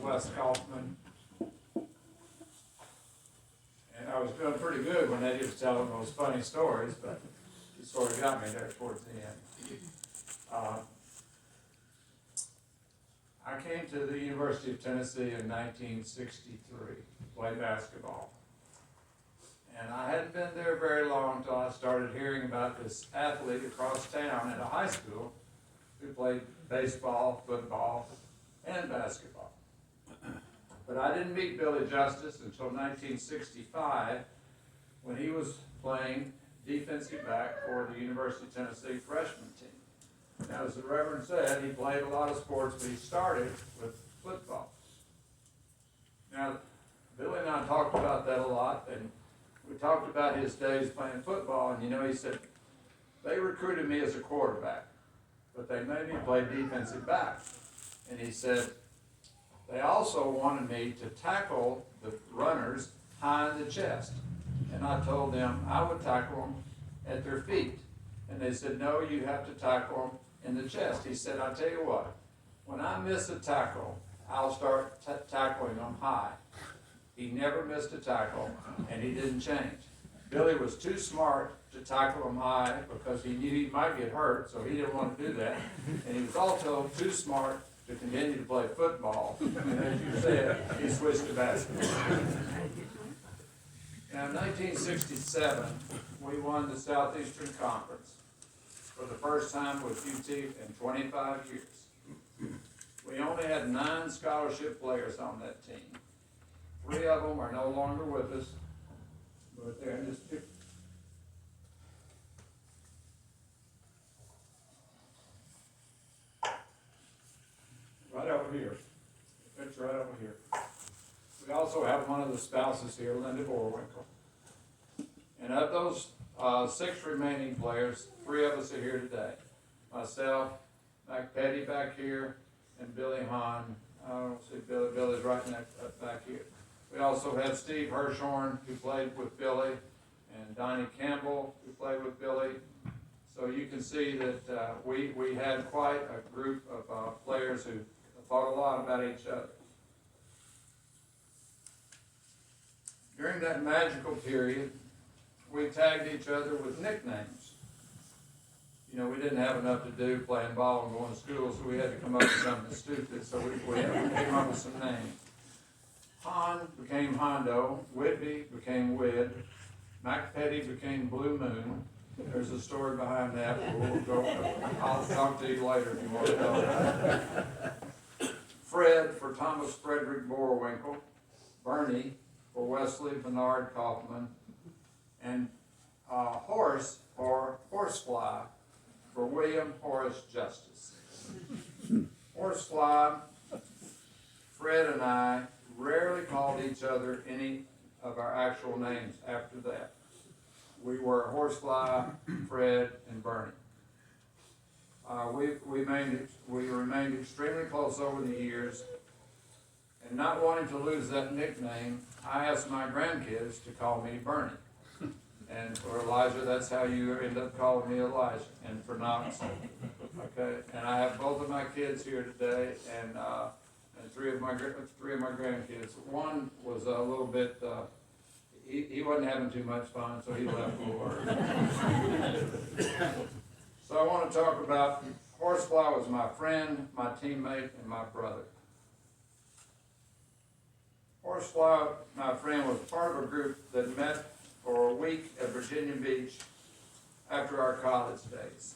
Wes Coffman. And I was doing pretty good when Eddie was telling those funny stories, but he sort of got me there towards the end. I came to the University of Tennessee in 1963 to play basketball. And I hadn't been there very long until I started hearing about this athlete across town at a high school who played baseball, football, and basketball. But I didn't meet Billy Justus until 1965 when he was playing defensive back for the University of Tennessee freshman team. Now, as the Reverend said, he played a lot of sports, but he started with football. Now, Billy and I talked about that a lot, and we talked about his days playing football, and he said, they recruited me as a quarterback, but they made me play defensive back. And he said, they also wanted me to tackle the runners high in the chest. And I told them I would tackle them at their feet. And they said, no, you have to tackle them in the chest. He said, I'll tell you what, when I miss a tackle, I'll start tackling them high. He never missed a tackle, and he didn't change. Billy was too smart to tackle him high because he knew he might get hurt, so he didn't want to do that. And he was also too smart to continue to play football. And as you said, he switched to basketball. Now, in 1967, we won the Southeastern Conference for the first time with UT in 25 years. We only had 9 scholarship players on that team. 3 of them are no longer with us, but they're in this picture. Right over here. The picture right over here. We also have one of the spouses here, Linda Borwinkle. And of those 6 remaining players, 3 of us are here today. Myself, Mac Petty back here, and Billy Hahn. I don't see Billy. Billy's right back here. We also have Steve Hirshhorn, who played with Billy, and Donnie Campbell, who played with Billy. So you can see that we had quite a group of players who thought a lot about each other. During that magical period, we tagged each other with nicknames. We didn't have enough to do playing ball and going to school, so we had to come up with something stupid, so we came up with some names. Hahn became Hondo, Whitby became Wid, Mac Petty became Blue Moon. There's a story behind that, I'll talk to you later if you want to know. Fred for Thomas Frederick Borwinkle, Bernie for Wesley Bernard Kaufman, and Horace or Horsefly for William Horace Justus. Horsefly, Fred and I rarely called each other any of our actual names after that. We were Horsefly, Fred, and Bernie. We remained extremely close over the years, and not wanting to lose that nickname, I asked my grandkids to call me Bernie. And for Elijah, that's how you end up calling me Elijah. And for Knox, okay. And I have both of my kids here today, and 3 of my grandkids. One was a little bit. He wasn't having too much fun, so he left a little early. So I want to talk about Horsefly was my friend, my teammate, and my brother. Horsefly, my friend, was part of a group that met for a week at Virginia Beach after our college days.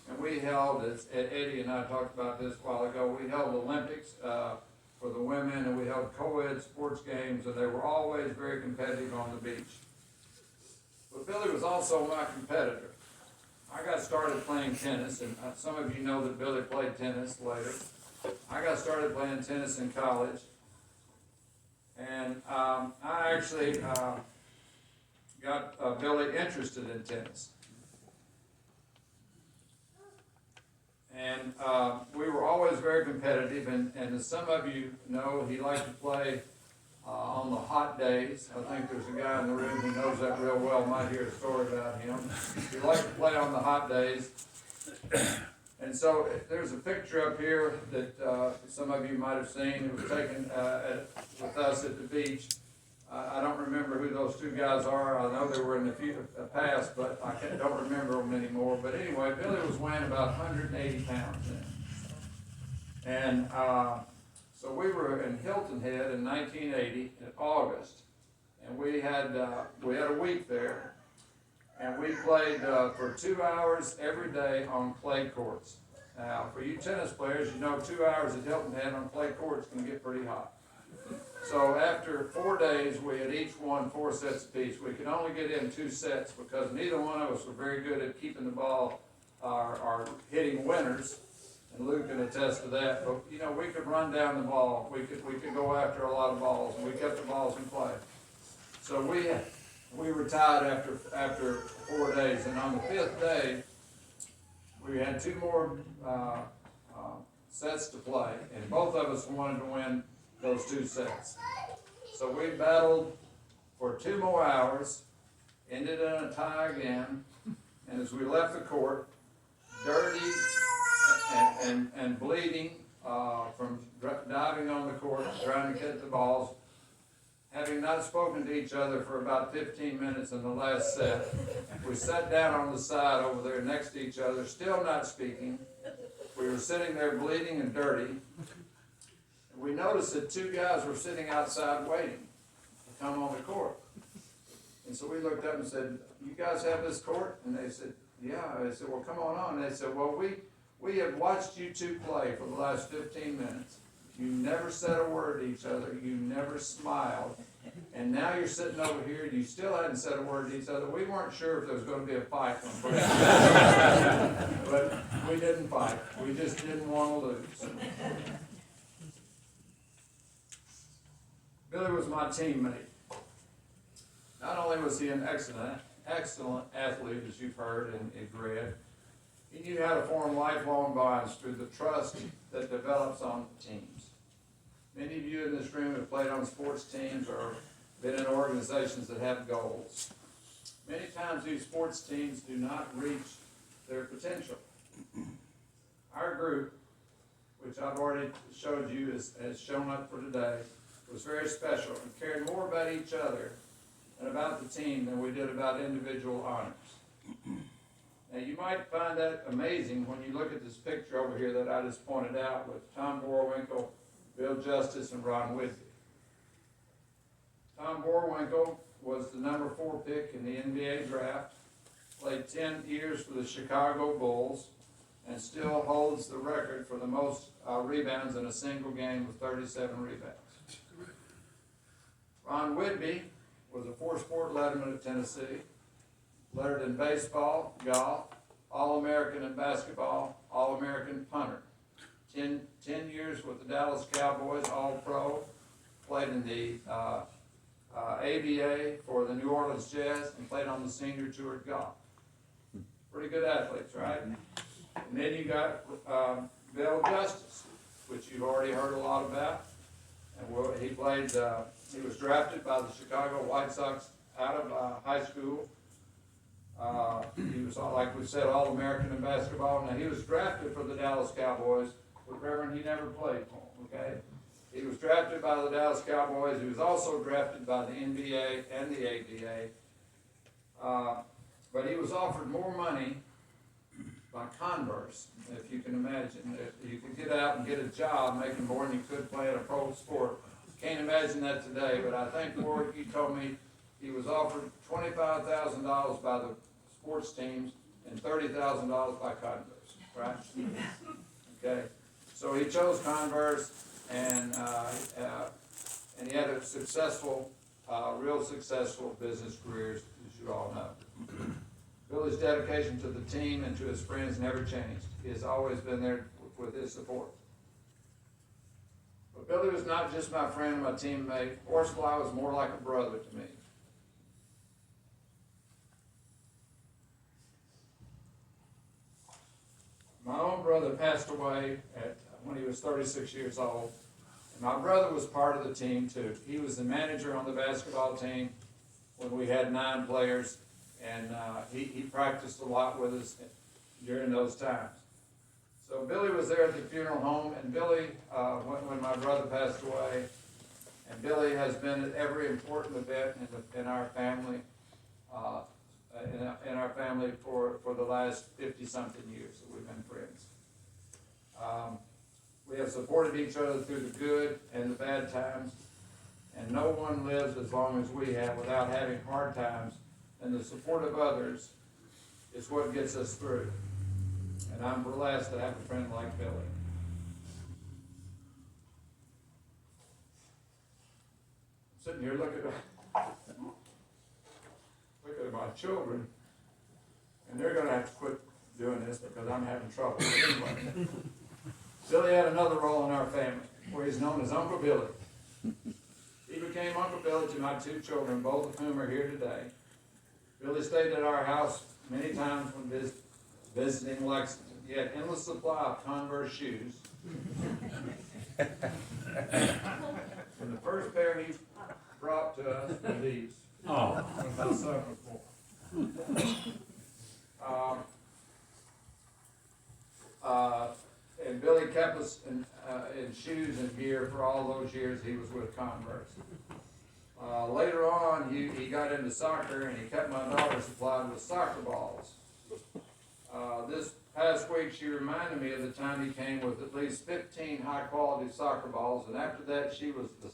And we held, as Eddie and I talked about this a while ago, we held Olympics for the women, and we held co-ed sports games, and they were always very competitive on the beach. But Billy was also my competitor. I got started playing tennis, and some of you know that Billy played tennis later. I got started playing tennis in college, and I actually got Billy interested in tennis. And we were always very competitive, and as some of you know, he liked to play on the hot days. I think there's a guy in the room who knows that real well, might hear a story about him. He liked to play on the hot days. And so there's a picture up here that some of you might have seen. It was taken with us at the beach. I don't remember who those two guys are. I know they were in the past, but I don't remember them anymore. But anyway, Billy was weighing about 180 pounds then. And so we were in Hilton Head in 1980 in August, and we had a week there, and we played for 2 hours every day on clay courts. Now, for you tennis players, you know 2 hours at Hilton Head on clay courts can get pretty hot. So after 4 days, we had each won 4 sets apiece. We could only get in 2 sets because neither one of us were very good at keeping the ball or hitting winners. And Luke can attest to that. But you know, we could run down the ball. We could go after a lot of balls, and we kept the balls in play. So we were tied after 4 days, and on the 5th day, we had 2 more sets to play, and both of us wanted to win those 2 sets. So we battled for 2 more hours, ended in a tie again, and as we left the court, dirty and bleeding from diving on the court, trying to get the balls, having not spoken to each other for about 15 minutes in the last set, we sat down on the side over there next to each other, still not speaking. We were sitting there bleeding and dirty. We noticed that 2 guys were sitting outside waiting to come on the court. And so we looked up and said, "You guys have this court?" And they said, "Yeah." I said, "Well, come on." And they said, "Well, we have watched you 2 play for the last 15 minutes. You never said a word to each other. You never smiled. And now you're sitting over here and you still hadn't said a word to each other. We weren't sure if there was going to be a fight on the but we didn't fight. We just didn't want to lose." Billy was my teammate. Not only was he an excellent athlete, as you've heard and read, he knew how to form lifelong bonds through the trust that develops on teams. Many of you in this room have played on sports teams or been in organizations that have goals. Many times these sports teams do not reach their potential. Our group, which I've already showed you has shown up for today, was very special and cared more about each other and about the team than we did about individual honors. Now you might find that amazing when you look at this picture over here that I just pointed out with Tom Boerwinkle, Bill Justus, and Ron Whitby. Tom Boerwinkle was the number 4 pick in the NBA draft, played 10 years for the Chicago Bulls, and still holds the record for the most rebounds in a single game with 37 rebounds. Ron Whitby was a 4-sport letterman at Tennessee, lettered in baseball, golf, All-American in basketball, All-American punter. 10 years with the Dallas Cowboys, All-Pro, played in the ABA for the New Orleans Jazz, and played on the senior tour at golf. Pretty good athletes, right? And then you got Bill Justus, which you've already heard a lot about. And he played. He was drafted by the Chicago White Sox out of high school. He was, like we said, All-American in basketball. Now, he was drafted for the Dallas Cowboys, but Reverend, he never played for them, okay? He was drafted by the Dallas Cowboys. He was also drafted by the NBA and the ABA. But he was offered more money by Converse, if you can imagine. If you could get out and get a job making more than you could play in a pro sport. Can't imagine that today, but I think, Lord, you told me he was offered $25,000 by the sports teams and $30,000 by Converse, right? Okay, so he chose Converse, and he had a successful, real successful business careers, as you all know. Billy's dedication to the team and to his friends never changed. He has always been there with his support. But Billy was not just my friend and my teammate. Horsefly was more like a brother to me. My own brother passed away when he was 36 years old. And my brother was part of the team too. He was the manager on the basketball team when we had 9 players. And he practiced a lot with us during those times. So Billy was there at the funeral home, and Billy, when my brother passed away, and Billy has been at every important event in our family, in our family for the last 50-something years that we've been friends. We have supported each other through the good and the bad times, and no one lives as long as we have without having hard times, and the support of others is what gets us through. And I'm blessed to have a friend like Billy. I'm sitting here looking at my children, and they're going to have to quit doing this because I'm having trouble. Anyway, Billy had another role in our family where he's known as Uncle Billy. He became Uncle Billy to my two children, both of whom are here today. Billy stayed at our house many times when visiting Lexington. He had endless supply of Converse shoes. And the first pair he brought to us were these. Oh. About 7 or 4. And Billy kept us in shoes and gear for all those years he was with Converse. Later on, he got into soccer, and he kept my daughter supplied with soccer balls. This past week, she reminded me of the time he came with at least 15 high-quality soccer balls, and after that, she was the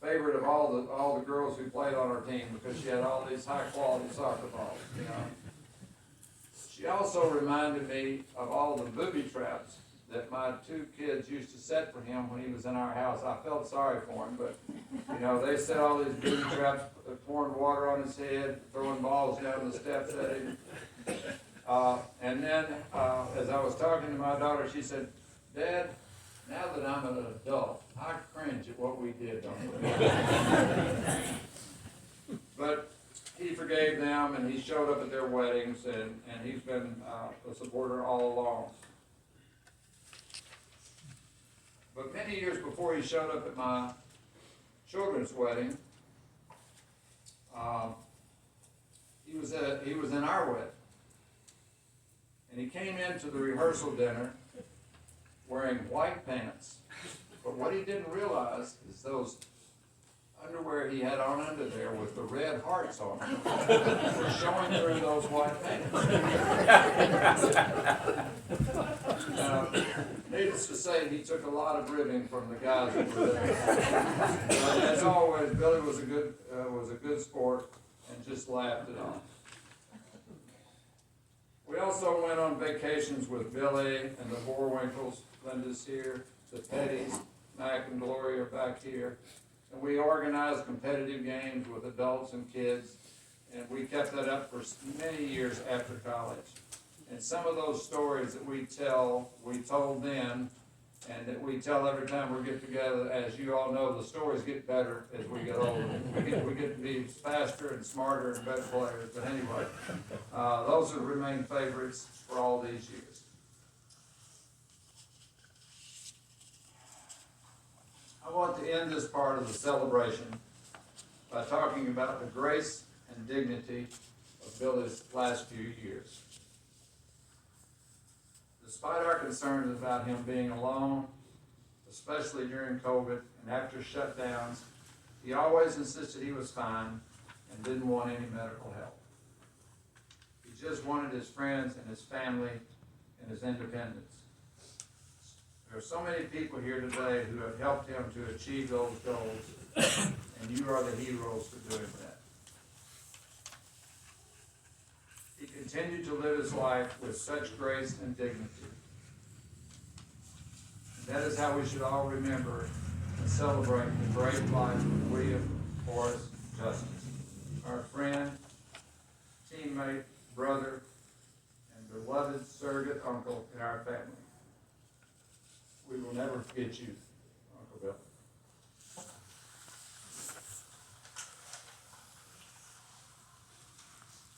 favorite of all the girls who played on our team because she had all these high-quality soccer balls. You know. She also reminded me of all the booby traps that my two kids used to set for him when he was in our house. I felt sorry for him, but you know, they set all these booby traps, pouring water on his head, throwing balls down the steps at him. And then, as I was talking to my daughter, she said, "Dad, now that I'm an adult, I cringe at what we did, don't I?" But he forgave them, and he showed up at their weddings, and he's been a supporter all along. But many years before he showed up at my children's wedding, he was in our wedding. And he came into the rehearsal dinner wearing white pants. But what he didn't realize is those underwear he had on under there with the red hearts on them were showing through those white pants. Needless to say, he took a lot of ribbing from the guys that were there. But as always, Billy was a good sport and just laughed it off. We also went on vacations with Billy and the Borwinkles. Linda's here, the Pettys, Mac and Gloria are back here. And we organized competitive games with adults and kids, and we kept that up for many years after college. And some of those stories that we told then, and that we tell every time we get together, as you all know, the stories get better as we get older. We get to be faster and smarter and better players. But anyway, those have remained favorites for all these years. I want to end this part of the celebration by talking about the grace and dignity of Billy's last few years. Despite our concerns about him being alone, especially during COVID and after shutdowns, he always insisted he was fine and didn't want any medical help. He just wanted his friends and his family and his independence. There are so many people here today who have helped him to achieve those goals, and you are the heroes for doing that. He continued to live his life with such grace and dignity. And that is how we should all remember and celebrate the great life of William Forrest Justus, our friend, teammate, brother, and beloved surrogate uncle in our family. We will never forget you.